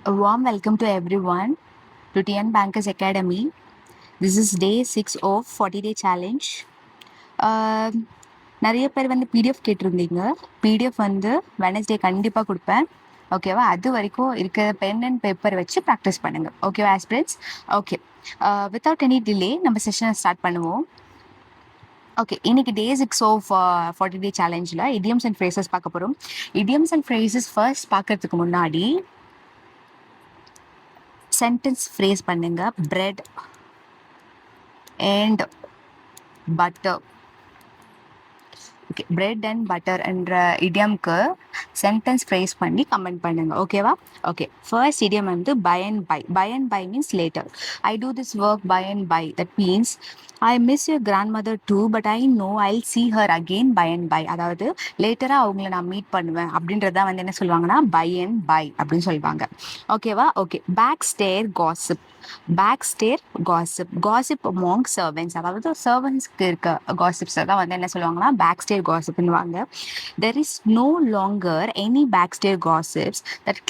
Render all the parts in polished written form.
A warm welcome to everyone to TN Bankers Academy. This is day 6 of 40-day challenge. நிறைய பேர் வந்து PDF கேட்டிருந்தீங்க. PDF வந்து Wednesday கண்டிப்பாக கொடுப்பேன். ஓகேவா? அது வரைக்கும் இருக்கிற பென் அண்ட் பேப்பர் வச்சு ப்ராக்டிஸ் பண்ணுங்க. ஓகேவா aspirants? Okay, without any delay நம்ம செஷனை ஸ்டார்ட் பண்ணுவோம். ஓகே, இன்னைக்கு டே 6 ஆஃப் 40-day சேலஞ்சில் இடியம்ஸ் அண்ட் ஃப்ரேசஸ் பார்க்க போகிறோம். இடியம்ஸ் அண்ட் ஃப்ரேசஸ் ஃபர்ஸ்ட் பார்க்கறதுக்கு முன்னாடி சென்டென்ஸ் ஃப்ரேஸ் பண்ணுங்க. Bread and butter. Okay, bread and butter என்ற இடியம்க்கு சென்டென்ஸ் ஃப்ரேஸ் பண்ணி கமெண்ட் பண்ணுங்க. ஓகேவா? ஓகே, ஃபர்ஸ்ட் இடியம் வந்து by and by. By and by means later. I do this work by and by. That means I miss your grand mother too, but I know I see her again by and by. அதாவது லேட்டராக அவங்கள நான் meet பண்ணுவேன் அப்படின்றத வந்து என்ன சொல்லுவாங்கன்னா by and by அப்படின்னு சொல்லுவாங்க. ஓகேவா? Okay, back stair gossip. Back stair gossip. Gossip among servants, அதாவது சர்வெண்ட்ஸ்க்கு இருக்க காசிப்ஸை தான் வந்து என்ன சொல்லுவாங்கன்னா பேக் ஸ்டேர் காசிப்னுவாங்க. There is no longer any back stair gossips that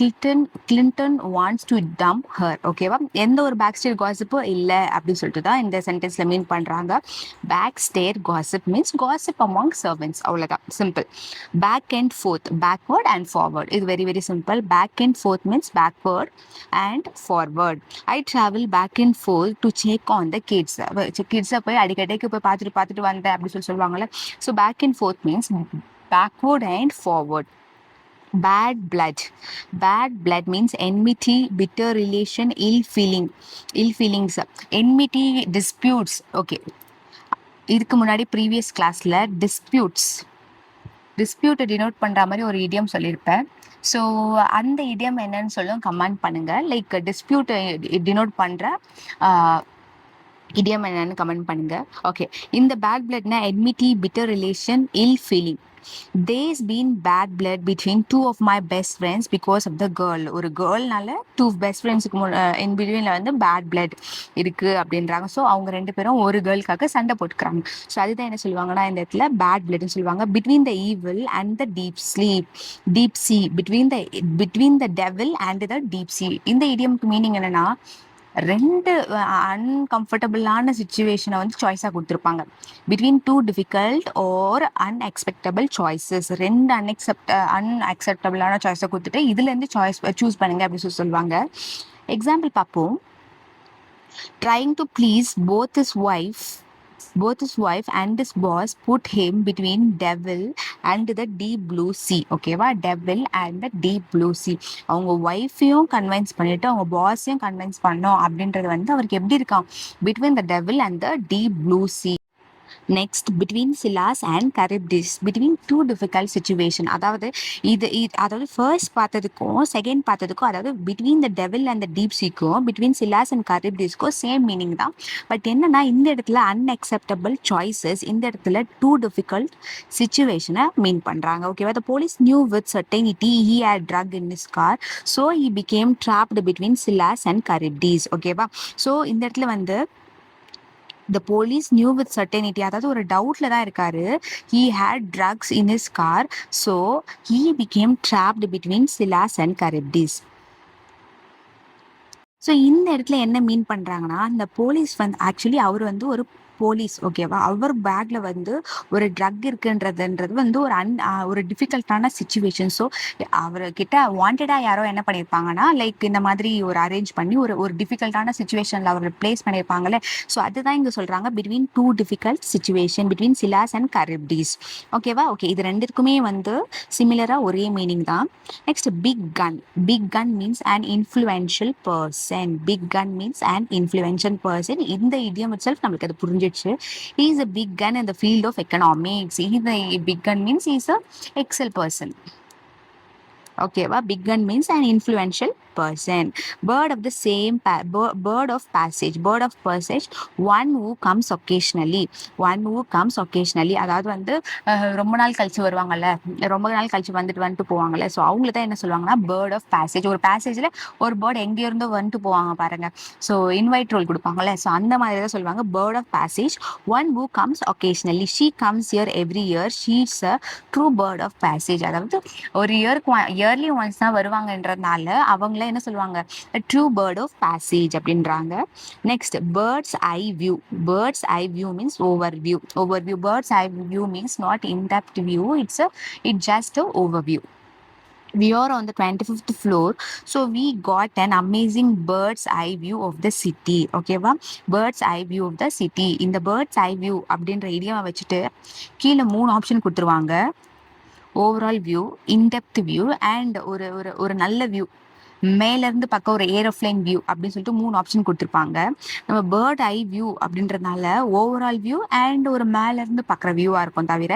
Clinton wants to dump her. ஓகேவா? எந்த ஒரு பேக் ஸ்டேர் காசிப்பும் இல்லை அப்படின்னு சொல்லிட்டு தான் இந்த சென்டென்ஸ்ல மீன் பண்றாங்க. Back stair gossip means gossip among servants. அவ்வளோதான், simple. Back and forth, backward and forward. இது very very simple. Back and forth means backward and forward. I travel back and forth to check on the kids. கிட்ஸை போய் அடிக்கடிக்கு போய் பார்த்துட்டு வந்தேன் அப்படி சொல்லுவாங்கல்ல. So back and forth means backward and forward. Bad blood. Bad blood means enmity, bitter relation, ill feelings. Enmity, disputes. Okay, இதுக்கு முன்னாடி ப்ரீவியஸ் கிளாஸ்ல டிஸ்பியூட்டை டினோட் பண்ணுற மாதிரி ஒரு இடியம் சொல்லியிருப்பேன். ஸோ அந்த இடியம் என்னன்னு சொல்லும் கமெண்ட் பண்ணுங்க. லைக் டிஸ்பியூட்டை டினோட் பண்ணுற இடியம் என்னன்னு கமெண்ட் பண்ணுங்க. ஓகே, இந்த பேட் பிளட்னா enmity, bitter relation, ill feeling. There's been bad blood between two of my best friends because of the girl. ஒரு கேர்ள்னால டூ பெஸ்ட் ஃப்ரெண்ட்ஸுக்கு இன் பிட்வீனில் வந்து பேட் பிளட் இருக்கு அப்படின்றாங்க. ஸோ அவங்க ரெண்டு பேரும் ஒரு கேர்ளுக்காக சண்டை போட்டுக்கிறாங்க. ஸோ அதுதான் என்ன சொல்லுவாங்கன்னா இந்த இடத்துல பேட் பிளட்னு சொல்லுவாங்க. Between the evil and the deep C. Between the devil and the deep C. இந்த இடியம்க்கு மீனிங் என்னன்னா ரெண்டு அன்கம்ஃபர்டபுளான சுச்சுவேஷனை வந்து சாய்ஸாக கொடுத்துருப்பாங்க. Between two difficult or unacceptable choices. ரெண்டு அன்அக்செப்டபிளான சாய்ஸை கொடுத்துட்டு இதுலேருந்து சூஸ் பண்ணுங்க அப்படின்னு சொல்லுவாங்க. எக்ஸாம்பிள் பார்ப்போம். Trying to please both his wife and his boss put him between devil and the deep blue sea. ஓகேவா? devil and the deep blue sea. அவங்க ஒய்ஃபையும் கன்வின்ஸ் பண்ணிட்டு அவங்க பாஸையும் கன்வின்ஸ் பண்ணோம் அப்படின்றது வந்து அவருக்கு எப்படி இருக்கான்? between the devil and the deep blue sea. Next, between Scylla and Charybdis. Between two difficult situation. அதாவது அதாவது ஃபர்ஸ்ட் பார்த்ததுக்கும் செகண்ட் பார்த்ததுக்கும், அதாவது between the devil and the deep சீக்கும் பிட்வீன் சிலாஸ் அண்ட் கரிப்டிஸ்க்கும் சேம் மீனிங் தான். பட் என்னன்னா இந்த இடத்துல அன்அக்செப்டபிள் சாய்ஸஸ், இந்த இடத்துல டூ டிஃபிகல்ட் சிச்சுவேஷனை மீன் பண்றாங்க. ஓகேவா? The police new with certainty he had drug in his car, so he became trapped between Scylla and Charybdis. ஓகேவா? ஸோ இந்த இடத்துல வந்து the police knew with certainty, அதாவது ஒரு டவுட்ல தான் இருக்காரு. he had drugs in his car, so he became trapped between Scylla and Charybdis. So இந்த இடத்துல என்ன மீன் பண்றாங்கன்னா, இந்த போலீஸ் வந்து ஆக்சுவலி அவர் வந்து ஒரு போலீஸ். ஓகேவா? அவர் பேக்ல வந்து ஒரு ட்ரக் இருக்குன்றது வந்து ஒரு டிஃபிகல்ட்டான சுச்சுவேஷன். ஸோ அவர்கிட்ட வாண்டடா யாரோ என்ன பண்ணியிருப்பாங்கன்னா, லைக் இந்த மாதிரி ஒரு அரேஞ்ச் பண்ணி ஒரு டிஃபிகல்ட்டான சுச்சுவேஷன்ல அவர் பிளேஸ் பண்ணியிருப்பாங்கல்ல. ஸோ அதுதான் இங்க சொல்றாங்க between two difficult situation between Scylla and Charybdis. ஓகேவா? ஓகே, இது ரெண்டுக்குமே வந்து சிமிலரா ஒரே மீனிங் தான். Next, big gun. Big gun means an influential person. Big gun means an influential person. இந்த இடியம் இட்செல்ஃப் நம்மளுக்கு அது புரிஞ்சிடுச்சு. He is a big gun in the field of economics. He is a big gun means he is a excel person. Okay, big gun means an influential person. Bird of the same bird of passage. Bird of passage, one who comes occasionally. அதாவது வந்து ரொம்ப நாள் கழிச்சு வருவாங்கல்ல, ரொம்ப நாள் கழிச்சு வந்துட்டு போவாங்கல்ல. ஸோ அவங்கள தான் என்ன சொல்லுவாங்கன்னா பேர்ட் ஆஃப் பேசேஜ். ஒரு பேசேஜ்ல ஒரு பேர்ட் எங்கே இருந்தோ வந்துட்டு போவாங்க பாருங்க. ஸோ இன்வைட் ரோல் கொடுப்பாங்கல்ல. ஸோ அந்த மாதிரி தான் சொல்லுவாங்க bird of passage. One who comes occasionally. she comes here every year. she is a true bird of passage. அதாவது ஒரு இயர்லி ஒன்ஸ் தான் வருவாங்கன்றதுனால அவங்கள அதனால என்ன சொல்லுவாங்க, ட்ரூ பேர்ட் ஆஃப் பேசேஜ் அப்படின்றாங்க. Next birds I view. Birds I view means overview. Overview, birds I view means not in depth view, it just a overview. We are on the 25th floor, so we got an amazing bird's eye view of the city. ஓகேவா, bird's eye view of the city. இந்த bird's eye view அப்படின்ற ஐடியாவை வச்சுட்டு கீழே 3 option கொடுத்துருவாங்க. Overall view, in-depth view and ஒரு ஒரு ஒரு நல்ல வியூ, மேல இருந்து பார்க்க ஒரு ஏரோப்ளைன் வியூ அப்படின்னு சொல்லிட்டு 3 ஆப்ஷன் கொடுத்துருப்பாங்க. நம்ம பேர்ட் ஐ வியூ அப்படின்றதுனால ஓவரால் வியூ அண்ட் ஒரு மேல இருந்து பார்க்குற வியூவா இருக்கும், தவிர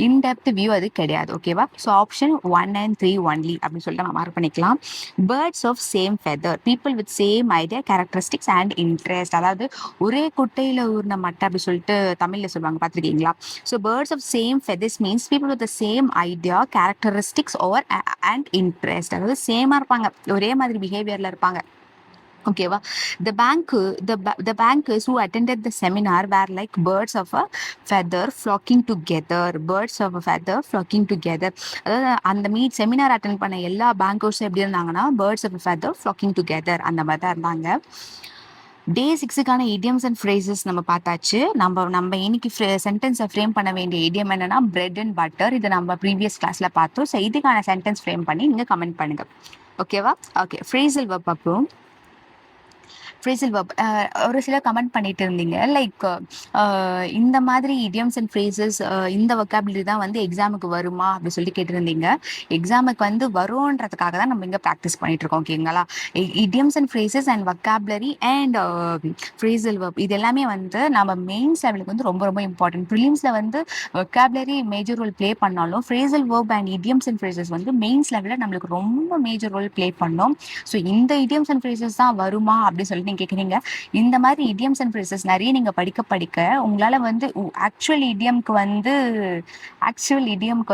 இன்டெப்த் வியூ அது கிடையாது. ஓகேவா, ஸோ ஆப்ஷன் 1 and 3 ஒன்லி அப்படின்னு சொல்லிட்டு நம்ம மார்க் பண்ணிக்கலாம். Birds of same feather, people with same idea, characteristics and interest. அதாவது ஒரே குட்டையில ஊர்ன மட்டை அப்படி சொல்லிட்டு தமிழ்ல சொல்லுவாங்க, பார்த்துருக்கீங்களா? So birds of same feathers means people with same idea, characteristics over and interest. அதாவது சேமா இருப்பாங்க, ஒரே மாதிரி பிஹேவியர்ல இருப்பாங்க. ஓகேவா, the bankers who attended the seminar were like birds of a feather flocking together. Birds of a feather flocking together. அதாவது அந்த seminar attend பண்ண எல்லா பேங்கர்ஸும் எப்படி இருந்தாங்கன்னா birds of a feather flocking together அந்த மாதிரி தான் இருந்தாங்க. டே 6க்கான idioms அண்ட் phrases நம்ம பார்த்தாச்சு. நம்ம இன்னைக்கு சென்டென்ஸை ஃப்ரேம் பண்ண வேண்டிய idiom என்னன்னா பிரெட் அண்ட் பட்டர். இது நம்ம ப்ரீவியஸ் கிளாஸ்ல பார்த்தோம். ஸோ இதுக்கான சென்டென்ஸ் ஃப்ரேம் பண்ணி நீங்க கமெண்ட் பண்ணுங்க. ஓகேவா, ஓகே. ஃப்ரேசல் வெர்ப் அப்புறம் ஃப்ரேசல் வெர்ப் ஒரு சிலர் கமெண்ட் பண்ணிட்டு இருந்தீங்க, லைக் இந்த மாதிரி இடியம்ஸ் அண்ட் ஃப்ரேசஸ் இந்த வொக்காபுலரி தான் வந்து எக்ஸாமுக்கு வருமா அப்படி சொல்லி கேட்டிருந்தீங்க. எக்ஸாமுக்கு வந்து வரும்ன்றதுக்காக தான் நம்ம இங்கே ப்ராக்டிஸ் பண்ணிட்டு இருக்கோம். ஓகேங்களா, idioms and phrases and vocabulary and phrasal verb இது எல்லாமே வந்து நம்ம மெயின்ஸ் லெவலுக்கு வந்து ரொம்ப ரொம்ப இம்பார்ட்டன்ட். ப்ரிலிம்ஸ்ல வந்து வொக்காபுலரி மேஜர் ரோல் ப்ளே பண்ணாலும் phrasal verb and idioms and phrases வந்து மெயின்ஸ் லெவலில் நம்மளுக்கு ரொம்ப மேஜர் ரோல் ப்ளே பண்ணோம். ஸோ இந்த இடியம்ஸ் அண்ட் ஃப்ரேசஸ் தான் வருமா அப்படின்னு சொல்லி நீங்க கேக்குறீங்க. இந்த மாதிரி இடியம்ஸ் அண்ட் ஃப்ரேசஸ் நிறைய நீங்க படிக்க உங்களால வந்து ஆக்சுவல் இடியம்க்கு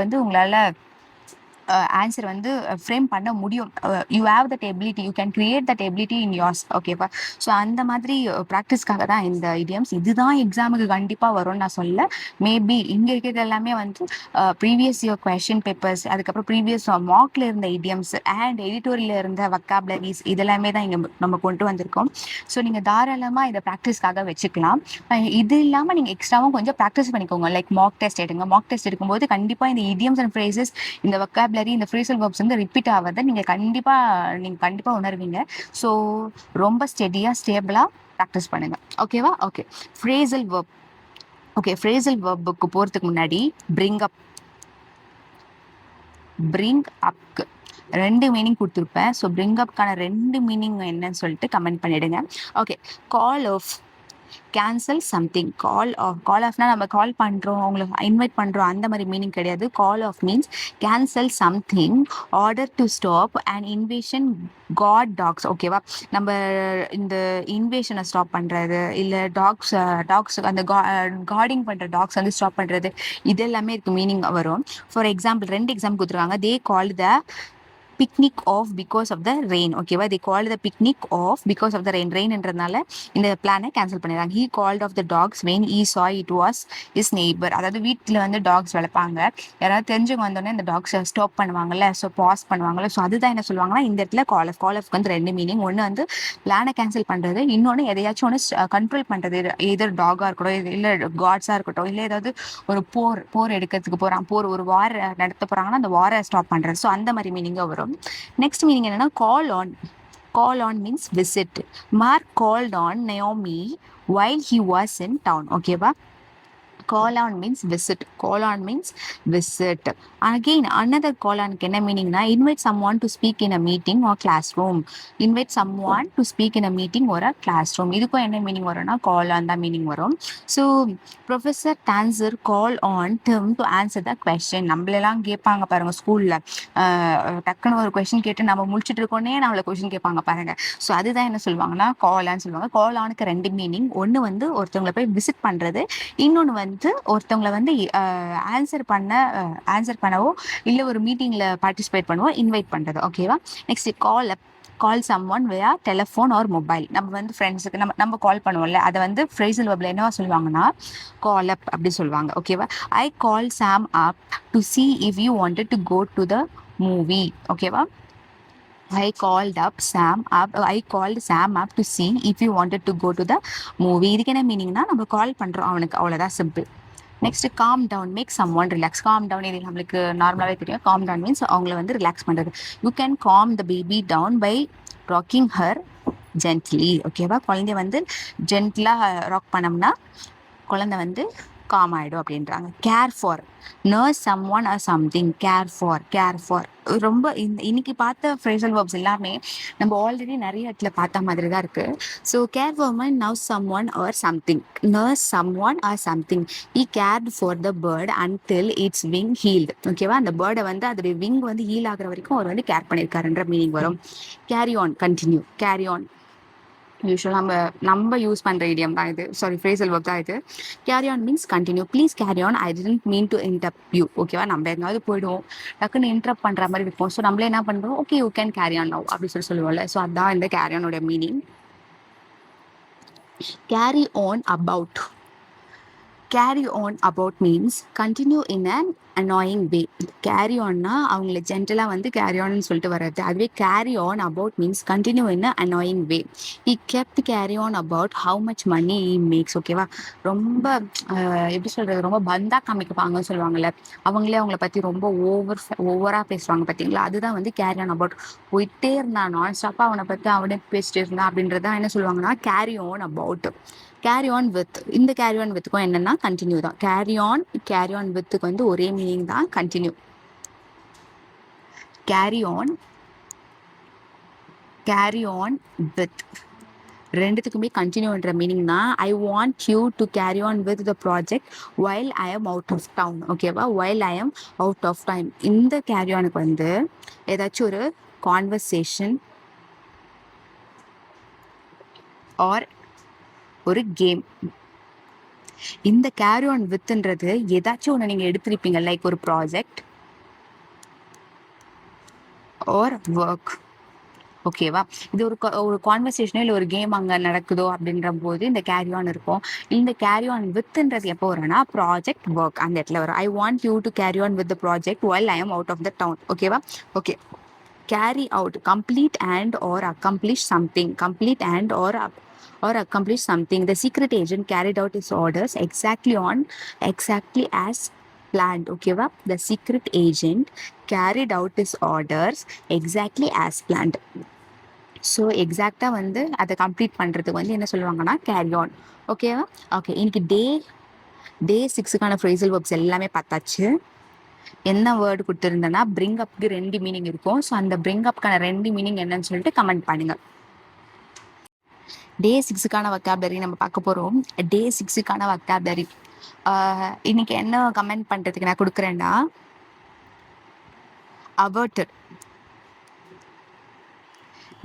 வந்து உங்களால ஆன்சர் வந்து ஃப்ரேம் பண்ண முடியும். You have that ability, you can create that ability in yours. ஓகேவா, ஸோ அந்த மாதிரி ப்ராக்டிஸ்க்காக தான் இந்த இடியம்ஸ். இதுதான் எக்ஸாமுக்கு கண்டிப்பாக வரும்னு நான் சொல்ல. மேபி இங்கே இருக்கிறது எல்லாமே வந்து ப்ரீவியஸ் இயர் கொஷின் பேப்பர்ஸ், அதுக்கப்புறம் ப்ரீவியஸ் மார்க்ல இருந்த இடியம்ஸ் அண்ட் எடிட்டோரியல் இருந்த வொக்காபுலரிஸ் இதெல்லாமே தான் இங்கே நம்ம கொண்டு வந்திருக்கோம். ஸோ நீங்கள் தாராளமாக இதை ப்ராக்டிஸ்க்காக வச்சுக்கலாம். இது இல்லாமல் நீங்கள் எக்ஸ்ட்ராவும் கொஞ்சம் ப்ராக்டிஸ் பண்ணிக்கோங்க. லைக் மார்க் டெஸ்ட் எடுங்க. மார்க் டெஸ்ட் எடுக்கும்போது கண்டிப்பாக இந்த இடியம்ஸ் அண்ட் ஃப்ரேசஸ், இந்த வொக்காபுலரி, இந்த ஃப்ரேசல் வெர்ப்ஸ் வந்து ரிப்பீட் ஆவதை நீங்க கண்டிப்பா உணர்வீங்க. ஸோ ரொம்ப ஸ்டேபிளா ப்ராக்டிஸ் பண்ணுங்க. ஓகேவா, okay. Phrasal verb. Okay, phrasal வெர்புக்கு போறதுக்கு முன்னாடி பிரிங் அப் 2 மீனிங் கொடுத்துருப்பேன். ஸோ பிரிங் அப்கான 2 மீனிங் என்னன்னு சொல்லிட்டு கமெண்ட் பண்ணிடுங்க. Okay, call off, cancel something. Call ஆஃப்னா நம்ம கால் பண்ணுறோம், உங்களுக்கு இன்வைட் பண்ணுறோம், அந்த மாதிரி மீனிங் கிடையாது. Call off means cancel something, order to stop and invasion got talks. ஓகேவா, நம்ம இந்த இன்வேஷனை ஸ்டாப் பண்ணுறது, இல்லை டாக்ஸ் அந்த கார்டிங் பண்ணுற டாக்ஸ் வந்து ஸ்டாப் பண்ணுறது, இது எல்லாமே இதுக்கு மீனிங் வரும். ஃபார் எக்ஸாம்பிள் 2 எக்ஸாம்பிள் கொடுத்துருக்காங்க. தே கால் த picnic off because of the rain. ஓகேவா, they called the picnic off because of the rainன்றதுனால இந்த பிளானை கேன்சல் பண்ணிடுறாங்க. he called off the dogs when he saw it was his neighbor. அதாவது வீட்டில் வந்து tax வளர்ப்பாங்க, யாராவது தெரிஞ்சவங்க வந்தோடனே இந்த டாக்ஸ் ஸ்டாப் பண்ணுவாங்கல்ல, ஸோ பாஸ் பண்ணுவாங்கல்ல. ஸோ அதுதான் என்ன சொல்லுவாங்கன்னா இந்த இடத்துல கால் ஆஃப்க்கு வந்து 2 மீனிங். ஒன்று வந்து பிளானை கேன்சல் பண்ணுறது, இன்னொன்று எதையாச்சும் ஒன்று கண்ட்ரோல் பண்ணுறது. எதர் டாகாக இருக்கட்டும், இல்லை காட்ஸாக இருக்கட்டும், இல்லை ஏதாவது ஒரு போர் எடுக்கிறதுக்கு போகிறான், ஒரு வார் நடத்த போகிறாங்கன்னா அந்த வாரை ஸ்டாப் பண்ணுறது. ஸோ அந்த மாதிரி மீனிங்காக வரும். நெக்ஸ்ட் மீனிங் என்னன்னா call on means visit. Mark called on Naomi while he was in town. ஓகேவா, call on means visit. Call on means visit. Again, another call on என்ன மீனிங்னா invite someone to speak in a meeting or classroom. Invite someone to speak in a meeting or a classroom. இதுக்கும் என்ன meaning வரும்னா call on தான் meaning வரும். So Professor Tanzir call on Tim to answer the question. நம்மளெல்லாம் கேட்பாங்க பாருங்க ஸ்கூல்ல, டக்குன்னு ஒரு கொஸ்டின் கேட்டு நம்ம முடிச்சுட்டு இருக்கோன்னே நம்மள கொஸ்டின் கேட்பாங்க பாருங்க. ஸோ அதுதான் என்ன சொல்லுவாங்கன்னா கால் ஆன் சொல்லுவாங்க. கால் ஆனுக்கு 2 மீனிங். ஒன்று வந்து ஒருத்தவங்களை போய் விசிட் பண்றது, இன்னொன்று வந்து ஒருத்தவங்களை வந்து ஆன்சர் பண்ணவோ இல்லை ஒரு மீட்டிங்ல பார்ட்டிசிபேட் பண்ணவோ இன்வைட் பண்றது. ஓகேவா, next call someone via telephone or mobile. நம்ம வந்து ஃப்ரெண்ட்ஸுக்கு நம்ம கால் பண்ணுவோம்ல, அதை வந்து ஃப்ரேசல் வெர்ப்ல என்னவா சொல்லுவாங்கன்னா கால் அப் அப்படி சொல்லுவாங்க. ஓகேவா, I call Sam up to see if you wanted to go to the movie. ஓகேவா, I called Sam up to see if he wanted to go to the movie. இதுக்கு என்ன மீனிங்னா நம்ம கால் பண்றோம் அவனுக்கு, அவ்வளவுதான் simple. Next calm down, make some one relax. Calm down இது நம்மளுக்கு நார்மலாகவே தெரியும். காம் டவுன் மீன்ஸ் அவங்கள வந்து ரிலாக்ஸ் பண்ணுறது. You can calm the baby down by rocking her gently. ஓகேவா, குழந்தைய வந்து ஜென்ட்லாக ராக் பண்ணோம்னா குழந்தை வந்து காம் ஆகிடும் அப்படின்றாங்க. Care for, nurse some one or something. Care for ரொம்ப இன்னைக்கு பார்த்த ஃப்ரேசல் வேர்ப்ஸ் எல்லாமே நம்ம ஆல்ரெடி நிறைய இடத்துல பார்த்த மாதிரி தான் இருக்கு. So care for my now some one or something, nurse some one or something. He cared for the bird until its wing healed. ஓகேவா, அந்த பேர்டை வந்து அதோடைய விங் வந்து ஹீல் ஆகிற வரைக்கும் அவர் வந்து கேர் பண்ணியிருக்காருன்ற மீனிங் வரும். Carry on, continue. Carry on யூஸ்வலாக நம்ம யூஸ் பண்ணுற இடியம் தான் இது, சாரி ஃப்ரேசல் வேர்ப் தான் இது. Carry on means continue. Please carry on, I didn't mean to interrupt you. ஓகேவா, நம்ம எங்காவது போயிடுவோம், டக்குன்னு இன்டரப்ட் பண்ணுற மாதிரி இருக்கும். ஸோ நம்மளே என்ன பண்ணுறோம், okay you can carry on now அப்படி சொல்லுவோம்ல. ஸோ அதுதான் இந்த கேரி ஆனோட meaning. Carry on about. Carry on about means continue in an annoying way. Carry ஆன்னா அவங்கள ஜென்டலாக வந்து கேரி ஆன்னு சொல்லிட்டு வர்றது. அதுவே carry on about means continue in annoying way. He kept carry on about how much money he makes. ஓகேவா, ரொம்ப எப்படி சொல்கிறது, ரொம்ப பந்தா காமிக்குப்பாங்கன்னு சொல்லுவாங்கல்ல, அவங்கள பற்றி ரொம்ப ஓவராக பேசுவாங்க பார்த்தீங்களா, அதுதான் வந்து கேரி ஆன் அபவுட். போயிட்டே இருந்தான் நான் ஸ்டாப்பாக அவனை பற்றி அவனே பேசிட்டு இருந்தான் அப்படின்றதான் என்ன சொல்லுவாங்கன்னா carry on about. Carry on with, இந்த கேரி ஆன் வித்துக்கும் என்னன்னா கண்டினியூ தான். கேரி ஆன் வித்துக்கு வந்து ஒரே மீனிங் தான், கண்டினியூ. கேரி ஆன் வித் ரெண்டுத்துக்குமே கண்டினியூன்ற மீனிங் தான். I want you to carry on with the project while I am out of town. ஓகேவா, while I am out of time. இந்த கேரி ஆனுக்கு வந்து ஏதாச்சும் ஒரு கான்வர்சேஷன் ஆர் ஒரு கேம். இந்த கேரி ஆன் வித்ன்றது ஏதாச்சும் ஒன்று நீங்கள் எடுத்திருப்பீங்க, லைக் ஒரு ப்ராஜெக்ட் ஆர் ஒர்க். ஓகேவா, இது ஒரு கான்வர்சேஷனோ இல்லை ஒரு கேம் அங்கே நடக்குதோ அப்படின்ற போது இந்த கேரி ஆன் இருக்கும். இந்த கேரி ஆன் வித்ன்றது எப்போ வரும்னா ப்ராஜெக்ட் ஒர்க் அந்த இடத்துல வரும். I want you to carry on with the project while I am out of the town. ஓகேவா, okay. Carry out, complete and or accomplish something. Complete and or accomplish something. The secret agent carried out his orders exactly as planned. ஓகேவா, the secret agent carried out his orders exactly as planned. So எக்ஸாக்டாக வந்து அதை complete பண்ணுறதுக்கு வந்து என்ன சொல்லுவாங்கன்னா carry on. ஓகேவா, okay. இன்னைக்கு டே 6க்கான ஃப்ரேசல் வேர்ப்ஸ் எல்லாமே பார்த்தாச்சு. என்ன வேர்டு கொடுத்துருந்தேன்னா பிரிங் அப்க்கு 2 மீனிங் இருக்கும். ஸோ அந்த பிரிங் அப்க்கான 2 மீனிங் என்னன்னு சொல்லிட்டு கமெண்ட் பண்ணுங்க. டே 6க்கான வொக்காபுலரி நம்ம பார்க்க போகிறோம். டே 6க்கான வொக்காபுலரி இன்னைக்கு என்ன கமெண்ட் பண்ணுறதுக்கு நான் கொடுக்குறேன்னா அவர்டட்.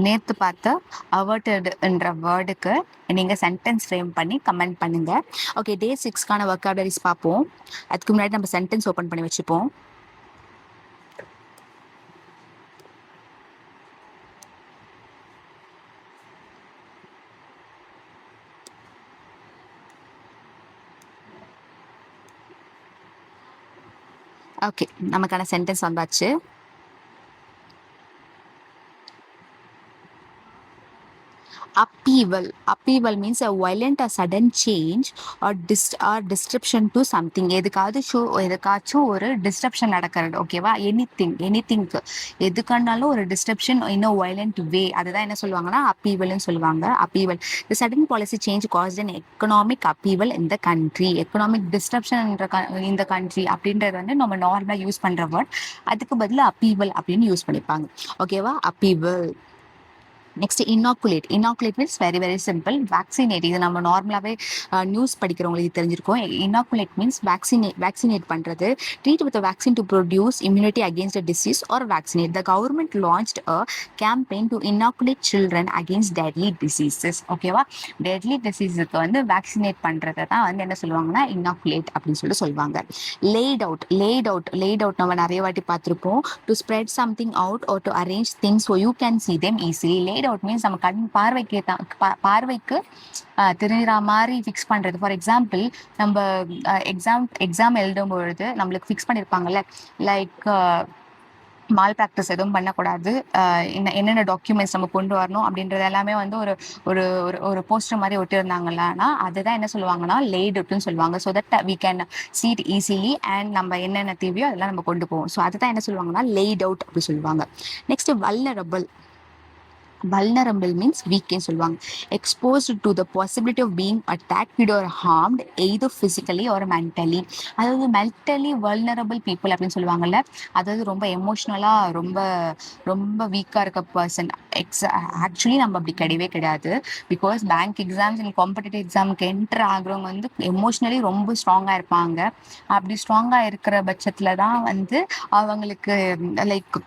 நேற்று பார்த்த அவர்டட்ன்ற வேர்டுக்கு நீங்கள் சென்டென்ஸ் ஃப்ரேம் பண்ணி கமெண்ட் பண்ணுங்க. ஓகே, டே 6க்கான வொக்காபுலரிஸ் பார்ப்போம். அதுக்கு முன்னாடி நம்ம சென்டென்ஸ் ஓப்பன் பண்ணி வச்சுப்போம். ஓகே, நமக்கான சென்டென்ஸ் வந்தாச்சு. upheaval means a violent or sudden change or disruption to something. எதுக்காச்சும் ஒரு டிஸ்ட்ரப்ஷன் நடக்கிறது. ஓகேவா, எனிதிங்க்கு எதுக்கானாலும் ஒரு disruption in a violent way, அதுதான் என்ன சொல்லுவாங்கன்னா upheavalன்னு சொல்லுவாங்க. upheaval, the sudden policy change caused an economic upheaval in the country. economic disruption in the country அப்படின்றது வந்து நம்ம நார்மலா யூஸ் பண்ற வேர்ட், அதுக்கு பதிலாக upheaval அப்படின்னு யூஸ் பண்ணிப்பாங்க. ஓகேவா, upheaval. Next inoculate means very very simple. Vaccinate, இது நம்ம நார்மலாகவே நியூஸ் படிக்கிறவங்களுக்கு தெரிஞ்சிருக்கும். இனாக்குலேட் மீன்ஸ் வேக்சினேட் பண்ணுறது. Treat with vaccine to produce immunity against a disease or vaccinate. The government launched a campaign to inoculate children against deadly diseases. ஓகேவா, deadly டிசீஸுக்கு வந்து வேக்சினேட் பண்ணுறதை தான் வந்து என்ன சொல்லுவாங்கன்னா இனாக்குலேட் அப்படின்னு சொல்லுவாங்க. லேட் அவுட் நம்ம நிறைய வாட்டி பார்த்துருப்போம். To spread something out or to arrange things so you can see them easily. Laid out means நம்ம பார்வைக்கு தெரிகிற மாதிரி ஃபிக்ஸ் பண்ணுறது. ஃபார் எக்ஸாம்பிள், நம்ம எக்ஸாம் எழுதும் பொழுது நம்மளுக்கு ஃபிக்ஸ் பண்ணியிருப்பாங்கல்ல, லைக் மால் ப்ராக்டிஸ் எதுவும் பண்ணக்கூடாது, என்னென்ன டாக்குமெண்ட்ஸ் நம்ம கொண்டு வரணும் அப்படின்றது எல்லாமே வந்து ஒரு ஒரு ஒரு ஒரு போஸ்டர் மாதிரி ஒட்டியிருந்தாங்கன்னா அதுதான் என்ன சொல்லுவாங்கன்னா லேட் அவுட்னு சொல்லுவாங்க. So that we can see it easily and நம்ம என்னென்ன தேவையோ அதெல்லாம் நம்ம கொண்டு போவோம். ஸோ அதுதான் என்ன சொல்லுவாங்கன்னா லேட் அவுட் அப்படி சொல்லுவாங்க. Next vulnerable. Vulnerable means weak ன்னு சொல்லுவாங்க. Exposed to the possibility of being attacked or harmed either physically or mentally. அதாவது mentally vulnerable people அப்படின்னு சொல்லுவாங்கல்ல, அதாவது ரொம்ப எமோஷ்னலா ரொம்ப ரொம்ப வீக்கா இருக்க பர்சன். ஆக்சுவலி நம்ம அப்படி கிடையவே கிடையாது. Because bank exams and competitive எக்ஸாமுக்கு என்டர் ஆகுறவங்க வந்து எமோஷ்னலி ரொம்ப ஸ்ட்ராங்கா இருப்பாங்க. அப்படி ஸ்ட்ராங்கா இருக்கிற பட்சத்துல தான் வந்து அவங்களுக்கு லைக்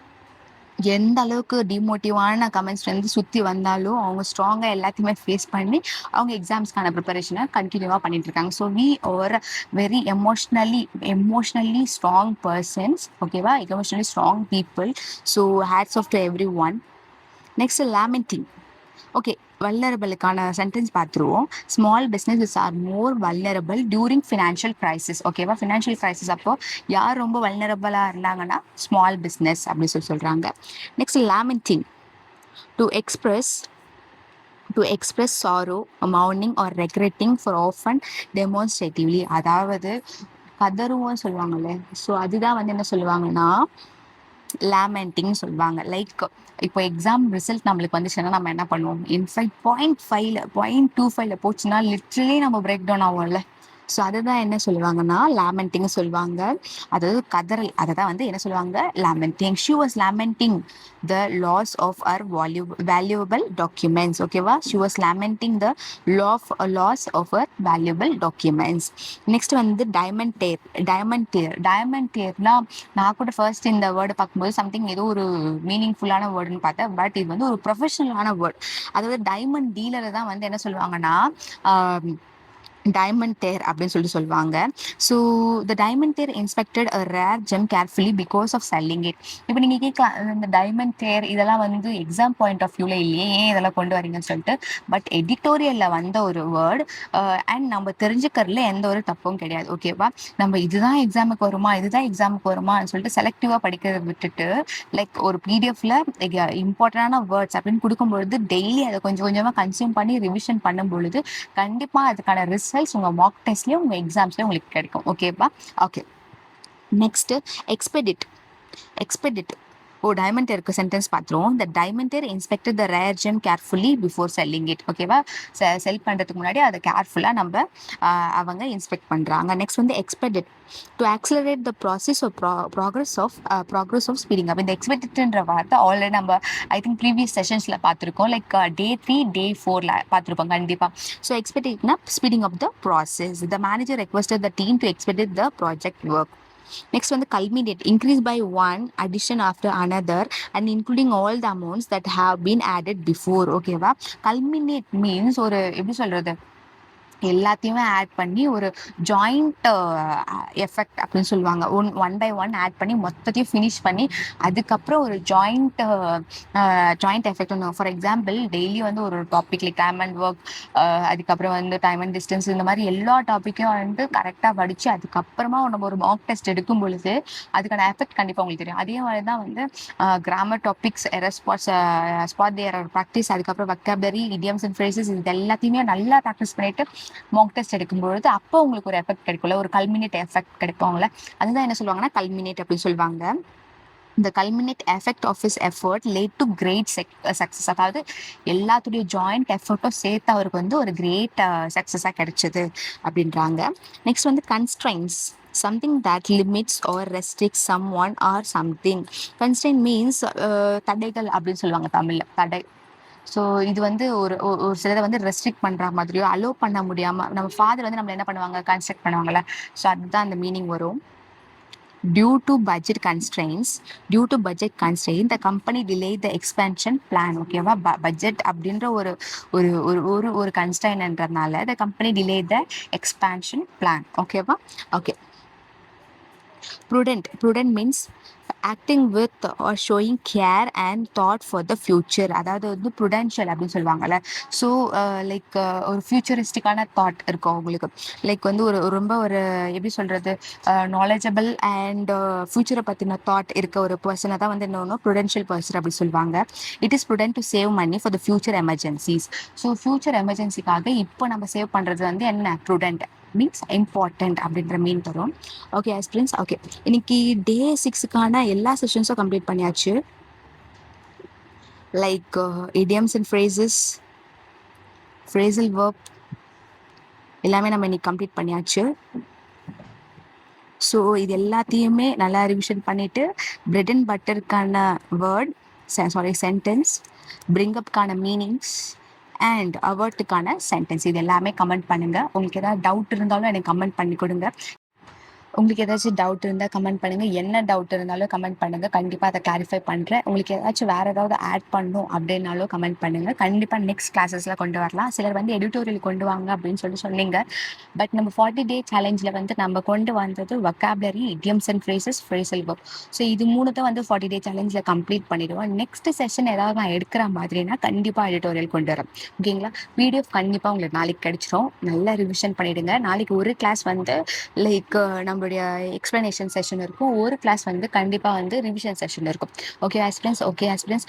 எந்த அளவுக்கு டிமோட்டிவான கமெண்ட்ஸ் வந்து சுற்றி வந்தாலும் அவங்க ஸ்ட்ராங்காக எல்லாத்தையுமே ஃபேஸ் பண்ணி அவங்க எக்ஸாம்ஸ்க்கான ப்ரிப்பரேஷனை கண்டினியூவாக பண்ணிட்டு இருக்காங்க. So we are very emotionally strong persons. ஓகேவா, emotionally strong people. So hats off to every one. Next lamenting. Okay, வல்னரபிளுக்கான சென்டென்ஸ் பார்த்துருவோம். Small businesses are more vulnerable during financial crisis. ஓகேவா, ஃபினான்ஷியல் கிரைசிஸ் அப்போ யார் ரொம்ப வல்னரபிளாக இருந்தாங்கன்னா ஸ்மால் பிஸ்னஸ் அப்படின்னு சொல்கிறாங்க. Next lamenting. To express sorrow, மவுனிங் or regretting for often demonstratively. அதாவது கதறுவோம் சொல்லுவாங்கல்ல, ஸோ அதுதான் வந்து என்ன சொல்லுவாங்கன்னா லேமெண்டிங் சொல்லுவாங்க. லைக் இப்போ எக்ஸாம் ரிசல்ட் நம்மளுக்கு வந்துச்சுன்னா நம்ம என்ன பண்ணுவோம், இன்ஃபேக்ட் 0.25 போச்சுன்னா லிட்ரலி நம்ம பிரேக் டவுன் ஆகும்ல. ஸோ அதுதான் என்ன சொல்லுவாங்கன்னா லேமெண்டிங் சொல்லுவாங்க. அதாவது கதறல், அதை தான் வந்து என்ன சொல்லுவாங்க lamenting. She was lamenting the loss of her valuable documents. ஓகேவா, she was lamenting the loss of her valuable documents. Next வந்து டைமண்ட் டேர்னா நான் கூட ஃபர்ஸ்ட் இந்த வேர்டு பார்க்கும்போது சம்திங் ஏதோ ஒரு மீனிங்ஃபுல்லான வேர்டுன்னு பார்த்தேன். பட் இது வந்து ஒரு ப்ரொஃபஷனலான வேர்ட். அதாவது டைமண்ட் டீலரை தான் வந்து என்ன சொல்லுவாங்கன்னா டைமண்ட் தேர் அப்படின்னு சொல்லுவாங்க. So the diamond there inspected a rare gem carefully because of selling it. இப்போ நீங்கள் கேட்கலாம், இந்த டைமண்ட் தேர் இதெல்லாம் வந்து எக்ஸாம் பாயிண்ட் ஆஃப் வியூவில் இல்லையே, ஏன் இதெல்லாம் கொண்டு வரீங்கன்னு சொல்லிட்டு. பட் எடிட்டோரியலில் வந்த ஒரு வேர்டு அண்ட் நம்ம தெரிஞ்சுக்கிறதுல எந்த ஒரு தப்பும் கிடையாது. ஓகேவா, நம்ம இதுதான் எக்ஸாமுக்கு வருமான்னு சொல்லிட்டு செலக்டிவாக படிக்கிறத விட்டுட்டு லைக் ஒரு பிடிஎஃப்ல இம்பார்ட்டண்டான வேர்ட்ஸ் அப்படின்னு கொடுக்கும்பொழுது டெய்லி அதை கொஞ்சம் கொஞ்சமாக கன்சியூம் பண்ணி ரிவிஷன் பண்ணும் பொழுது கண்டிப்பாக அதுக்கான ரிசல்ட்ஸ் உங்கள் மார்க் டெஸ்ட்லேயும் உங்கள் எக்ஸாம்ஸ்லேயும் உங்களுக்கு கிடைக்கும். ஓகேவா, ஓகே. Next expedite. டைமண்ட் தேருக்கு சென்டென்ஸ் பார்த்துருவோம். The diamond there inspected the rare gem carefully before selling it. ஓகேவா, செல் பண்ணுறதுக்கு முன்னாடி அதை கேர்ஃபுல்லாக நம்ம அவங்க இன்ஸ்பெக்ட் பண்ணுறாங்க. நெக்ஸ்ட் வந்து expedite. To accelerate the process of progress of speeding up. இந்த எக்ஸ்பெடிட்ன்ற வார்த்தை ஆல்ரெடி நம்ம ஐ திங்க் ப்ரீவியஸ் செஷன்ஸில் பார்த்துருக்கோம். லைக் Day 3 Day 4 பார்த்துருப்போம் கண்டிப்பாக. ஸோ எக்ஸ்பெடிட்னா speeding up the process. The manager requested the team to expedite the project work. Next one, the culminate. Increase by one addition after another and including all the amounts that have been added before. Okay va, culminate means ஒரு எப்படி சொல்றது, எல்லாத்தையுமே add பண்ணி ஒரு joint effect அப்படின்னு சொல்லுவாங்க. One by one add பண்ணி மொத்தத்தையும் ஃபினிஷ் பண்ணி அதுக்கப்புறம் ஒரு ஜாயிண்ட் எஃபெக்ட் ஒன்று. ஃபார் எக்ஸாம்பிள் டெய்லி வந்து ஒரு topic like time and work, அதுக்கப்புறம் வந்து டைம் அண்ட் டிஸ்டன்ஸ், இந்த மாதிரி எல்லா டாப்பிக்கையும் வந்து கரெக்டாக படித்து அதுக்கப்புறமா நம்ம ஒரு மார்க் டெஸ்ட் எடுக்கும் பொழுது அதுக்கான எஃபெக்ட் கண்டிப்பாக உங்களுக்கு தெரியும். அதே மாதிரி தான் வந்து கிராமர் டாபிக்ஸ், எரர் ஸ்பாட் தி எரர் ப்ராக்டிஸ், அதுக்கப்புறம் வொக்காபுலரி, இடியம்ஸ் அண்ட் ஃப்ரேசஸ், இது எல்லாத்தையுமே நல்லா ப்ராக்டிஸ் பண்ணிட்டு மார்க் டெஸ்ட் எடுக்கும்பொழுது அப்போ உங்களுக்கு ஒரு எஃபெக்ட் கிடைக்கும்ல, ஒரு கல்மினேட் எஃபெக்ட் கிடைப்பாங்கல்ல, அதுதான் என்ன சொல்லுவாங்கன்னா கல்மினேட் அப்படின்னு சொல்லுவாங்க. The culminate effect of his effort led to great success. அதாவது எல்லாத்துடைய ஜாயிண்ட் எஃபர்ட்டும் சேர்த்து அவருக்கு வந்து ஒரு கிரேட் சக்ஸஸாக கிடைச்சது அப்படின்றாங்க. நெக்ஸ்ட் வந்து constraints. Something that limits or restricts someone or something. Constraint means தடைகள் அப்படின்னு சொல்லுவாங்க தமிழ்ல, தடை. ஸோ இது வந்து ஒரு சிலதை வந்து ரெஸ்ட்ரிக்ட் பண்ணுற மாதிரியோ அலோவ் பண்ண முடியாமல் நம்ம ஃபாதர் வந்து நம்மளை என்ன பண்ணுவாங்க, கன்ஸ்ட்ரக்ட் பண்ணுவாங்கல்ல. ஸோ அதுதான் அந்த மீனிங் வரும். Due to budget constraints, the company delayed the expansion plan. ஓகேவா, பட்ஜெட் அப்படின்ற ஒரு ஒரு ஒரு ஒரு கன்ஸ்ட்ரைன்ட்ன்றதுனால the company delayed the expansion plan. ஓகேவா, okay. Prudent means acting with are showing care and thought for the future, அதாவது வந்து ப்ருடென்ஷியல் அப்படின்னு சொல்லுவாங்கல்ல. ஸோ லைக் ஒரு ஃபியூச்சரிஸ்டிக்கான தாட் இருக்கும் அவங்களுக்கு. லைக் வந்து ஒரு ரொம்ப ஒரு எப்படி சொல்கிறது, நாலேஜபிள் அண்ட் ஃபியூச்சரை பற்றின தாட் இருக்க ஒரு பர்சனை தான் வந்து என்னன்னா ப்ருடென்ஷியல் பர்சன் அப்படி சொல்லுவாங்க. It is prudent to save money for the future emergencies. So future எமர்ஜென்சிக்காக இப்போ நம்ம சேவ் பண்ணுறது வந்து என்ன, ப்ருடென்ட் மீன்ஸ் இம்பார்ட்டன்ட் அப்படின்ற மீன் தரும். ஓகே ஆஸ்பிரன்ஸ், ஓகே இன்னைக்கு டே 6க்கான எல்லா செஷன்ஸும் கம்ப்ளீட் பண்ணியாச்சு. Like idioms and phrases, phrasal verb எல்லாமே நம்ம இன்னைக்கு கம்ப்ளீட் பண்ணியாச்சு. ஸோ இது எல்லாத்தையுமே நல்லா ரிவிஷன் பண்ணிட்டு பிரெட் அண்ட் பட்டருக்கான வேர்ட் சென்டென்ஸ், பிரிங்கப்கான மீனிங்ஸ் அண்ட் அவர்ட்டுக்கான சென்டென்ஸ் இது எல்லாமே கமெண்ட் பண்ணுங்க. உங்களுக்கு ஏதாவது டவுட் இருந்தாலும் எனக்கு கமெண்ட் பண்ணி கொடுங்க. உங்களுக்கு ஏதாச்சும் டவுட் இருந்தால் கமெண்ட் பண்ணுங்கள். என்ன டவுட் இருந்தாலும் கமெண்ட் பண்ணுங்கள், கண்டிப்பாக அதை கிளாரிஃபை பண்ணுறேன். உங்களுக்கு ஏதாச்சும் வேறு ஏதாவது ஆட் பண்ணணும் அப்படின்னாலும் கமெண்ட் பண்ணுங்கள். கண்டிப்பாக நெக்ஸ்ட் கிளாஸஸில் கொண்டு வரலாம். சிலர் வந்து எடிட்டோரியல் கொண்டு வாங்க அப்படின்னு சொன்னீங்க. பட் நம்ம 40 டே சேலஞ்சில் வந்து நம்ம கொண்டு வந்தது vocabulary, idioms and phrases, phrasal verb. So இது 3 தான் வந்து 40 டே சேலஞ்சில் கம்ப்ளீட் பண்ணிடுவோம். நெக்ஸ்ட் செஷன் ஏதாவது நான் எடுக்கிற மாதிரினா கண்டிப்பாக எடிட்டோரியல் கொண்டு வரேன். ஓகேங்களா? பிடிஎஃப் கண்டிப்பாக உங்களுக்கு நாளைக்கு கிடைச்சிரும். நல்லா ரிவிஷன் பண்ணிவிடுங்க. நாளைக்கு ஒரு கிளாஸ் வந்து லைக் நம்மளுடைய எக்ஸ்பிளனேஷன் செஷன் இருக்கும், ஒரு கிளாஸ் வந்து கண்டிப்பாக வந்து ரிவிஷன் செஷன் இருக்கும். Okay aspirants,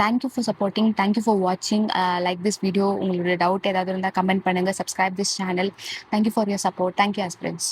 thank you for supporting, thank you for வாட்சிங் லைக் திஸ் வீடியோ. உங்களுடைய டவுட் ஏதாவது இருந்தால் கமெண்ட் பண்ணுங்கள், subscribe this channel. Thank you for your support. Thank you aspirants.